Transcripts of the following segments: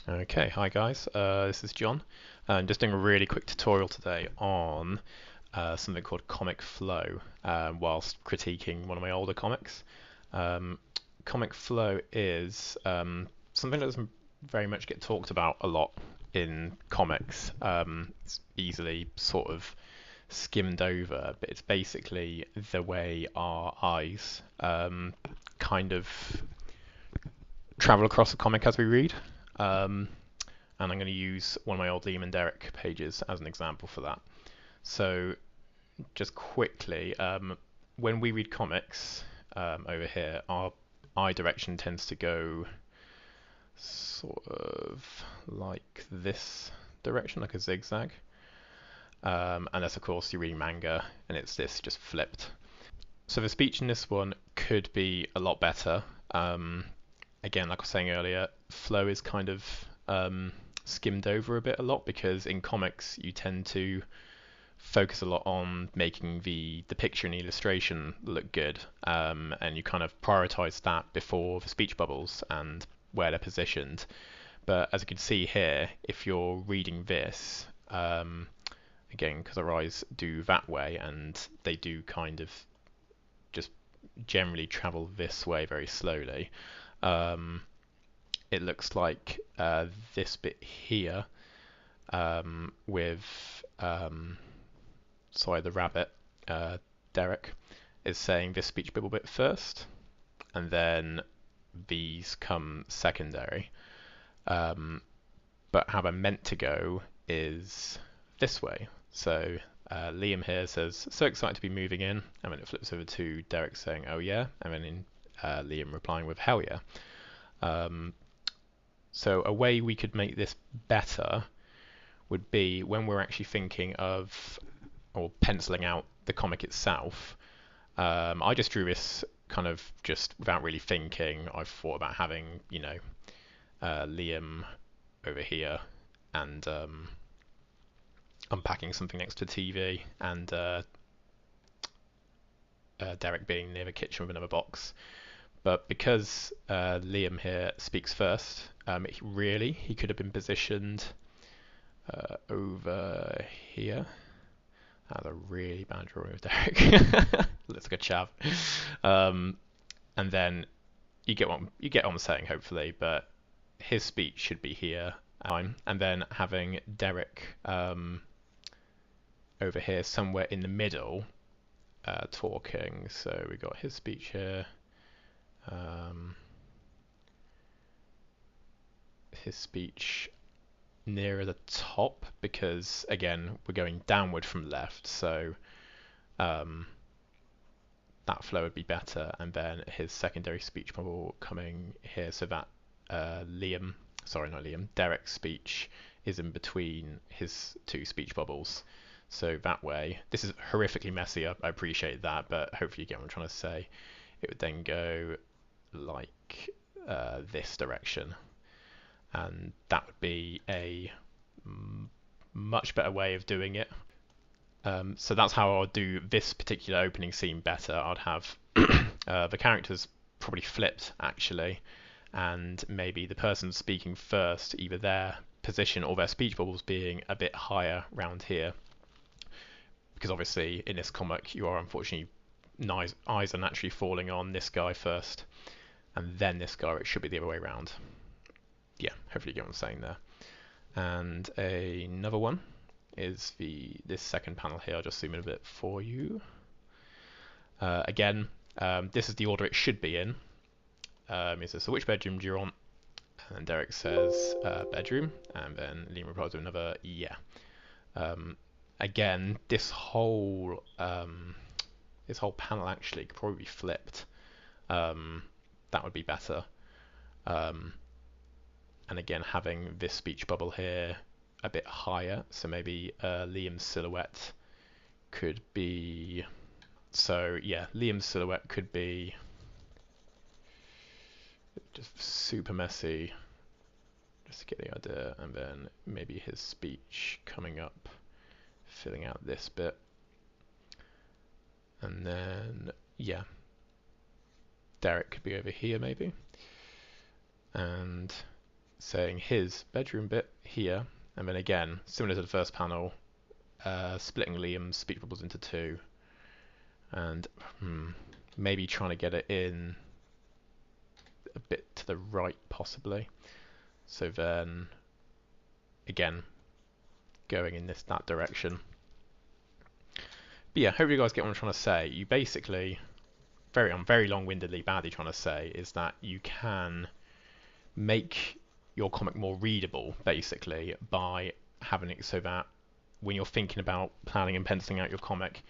Okay, hi guys, this is John. I'm just doing a really quick tutorial today on something called comic flow whilst critiquing one of my older comics. Um, Comic flow is something that doesn't very much get talked about a lot in comics. It's easily sort of skimmed over, but it's basically the way our eyes kind of travel across the comic as we read. Um, and I'm going to use one of my old Liam and Derek pages as an example for that. So just quickly, when we read comics over here, our eye direction tends to go sort of like this direction, like a zigzag. Unless, of course, you're reading manga and it's this just flipped. So the speech in this one could be a lot better. Again, like I was saying earlier, flow is kind of skimmed over a bit a lot because in comics you tend to focus a lot on making the picture and the illustration look good, and you kind of prioritize that before the speech bubbles and where they're positioned. But as you can see here, if you're reading this, again, because our eyes do that way and they do kind of just generally travel this way very slowly, um, it looks like this bit here with sorry, the rabbit, Derek, is saying this speech bubble bit first, and then these come secondary. Um, but how they're meant to go is this way. So Liam here says, "So excited to be moving in," and then it flips over to Derek saying, "Oh yeah," and then Liam replying with, "Hell yeah." Um, so a way we could make this better would be when we're actually thinking of or penciling out the comic itself. I just drew this kind of just without really thinking. I've thought about having, Liam over here and unpacking something next to the TV, and Derek being near the kitchen with another box. But because Liam here speaks first, he could have been positioned over here. That's a really bad drawing of Derek. Looks like a chav. Um, and then you get what I'm saying, hopefully. But his speech should be here, and then having Derek over here somewhere in the middle, talking. So we got his speech here. Um, his speech nearer the top because again we're going downward from left, so um, that flow would be better, and then his secondary speech bubble coming here so that not Liam, Derek's speech is in between his two speech bubbles. So that way, this is horrifically messy, I appreciate that, but hopefully you get what I'm trying to say. It would then go like this direction, and that would be a much better way of doing it. So that's how I'll do this particular opening scene better. I'd have the characters probably flipped actually, and maybe the person speaking first, either their position or their speech bubbles being a bit higher round here. Because obviously in this comic you are unfortunately eyes are naturally falling on this guy first, and then this guy. It should be the other way around. Yeah, hopefully you get what I'm saying there. And another one is this second panel here. I'll just zoom in a bit for you. Again, this is the order it should be in. He says, "So which bedroom do you want?" And then Derek says, "Bedroom," and then Liam replies with another "yeah." Again, this whole panel actually could probably be flipped. That would be better. And again, having this speech bubble here a bit higher, so maybe Liam's silhouette could be. So yeah, Liam's silhouette could be just super messy, just to get the idea, and then maybe his speech coming up, filling out this bit, and then yeah, Derek could be over here maybe, and saying his bedroom bit here, and then again, similar to the first panel, splitting Liam's speech bubbles into two, and maybe trying to get it in a bit to the right, possibly. So then, again, going in that direction. But yeah, hopefully you guys get what I'm trying to say. You basically, I'm very long-windedly, badly trying to say, is that you can make your comic more readable, basically, by having it so that when you're thinking about planning and penciling out your comic,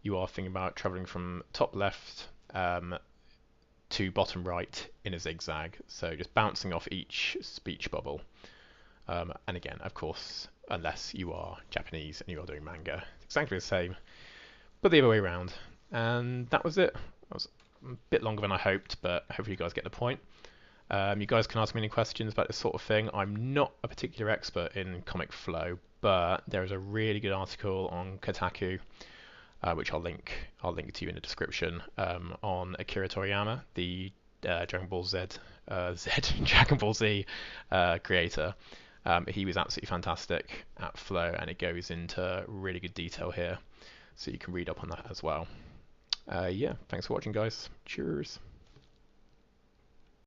you are thinking about traveling from top left to bottom right in a zigzag. So just bouncing off each speech bubble. And again, of course, unless you are Japanese and you are doing manga, it's exactly the same, but the other way around. And that was it. That was a bit longer than I hoped, but hopefully you guys get the point. You guys can ask me any questions about this sort of thing. I'm not a particular expert in comic flow, but there is a really good article on Kotaku, which I'll link to you in the description, on Akira Toriyama, the Dragon Ball Z Dragon Ball Z creator. He was absolutely fantastic at flow, and it goes into really good detail here, so you can read up on that as well. Yeah, thanks for watching, guys. Cheers.